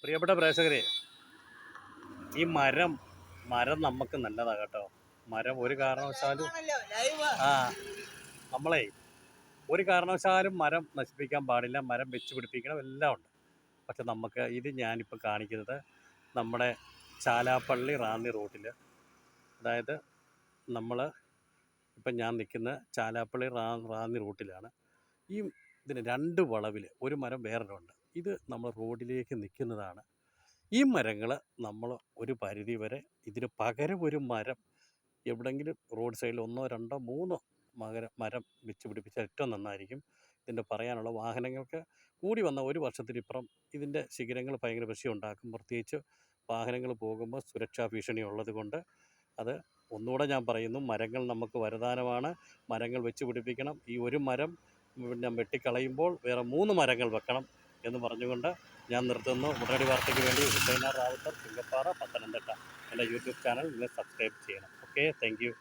പ്രിയപ്പെട്ട പ്രേക്ഷകരെ, ഈ മരം മരം നമുക്ക് നല്ലതാണ് കേട്ടോ. മരം ഒരു കാരണവശാലും ആ നമ്മളെ ഒരു കാരണവശാലും മരം നശിപ്പിക്കാൻ പാടില്ല. മരം വെച്ച് പിടിപ്പിക്കണം, എല്ലാം ഉണ്ട്. പക്ഷെ നമുക്ക് ഇത് ഞാനിപ്പോൾ കാണിക്കുന്നത് നമ്മുടെ ചാലാപ്പള്ളി റാന്നി റൂട്ടിൽ, അതായത് നമ്മൾ ഇപ്പം ഞാൻ നിൽക്കുന്ന ചാലാപ്പള്ളി റാന്നി റൂട്ടിലാണ്. ഈ ഇതിന് രണ്ട് വളവിൽ ഒരു മരം വേറൊരുണ്ട്. ഇത് നമ്മൾ റോഡിലേക്ക് നിൽക്കുന്നതാണ്. ഈ മരങ്ങൾ നമ്മൾ ഒരു പരിധി വരെ ഇതിന് പകരം ഒരു മരം എവിടെയെങ്കിലും റോഡ് സൈഡിൽ 1, 2, 3 മരം വെച്ച് പിടിപ്പിച്ചാൽ ഏറ്റവും നന്നായിരിക്കും. ഇതിൻ്റെ പറയാനുള്ള വാഹനങ്ങൾക്ക് കൂടി വന്ന ഒരു വർഷത്തിനിപ്പുറം ഇതിൻ്റെ ശിഖരങ്ങൾ ഭയങ്കര പ്രശ്നം ഉണ്ടാക്കും. പ്രത്യേകിച്ച് വാഹനങ്ങൾ പോകുമ്പോൾ സുരക്ഷാ ഭീഷണി ഉള്ളത് കൊണ്ട് അത് ഒന്നുകൂടെ ഞാൻ പറയുന്നു, മരങ്ങൾ നമുക്ക് വരദാനമാണ്. മരങ്ങൾ വെച്ച് പിടിപ്പിക്കണം. ഈ ഒരു മരം പിന്നെ വെട്ടിക്കളയുമ്പോൾ വേറെ 3 മരങ്ങൾ വെക്കണം എന്ന് പറഞ്ഞുകൊണ്ട് ഞാൻ നിർത്തുന്നു. ഉടനടി വാർത്തയ്ക്ക് വേണ്ടി ഹുസൈന റാവുത്തർ, ചുങ്കപ്പാറ, പത്തനംതിട്ട. എൻ്റെ യൂട്യൂബ് ചാനൽ നിങ്ങൾ സബ്സ്ക്രൈബ് ചെയ്യണം. Okay, thank you.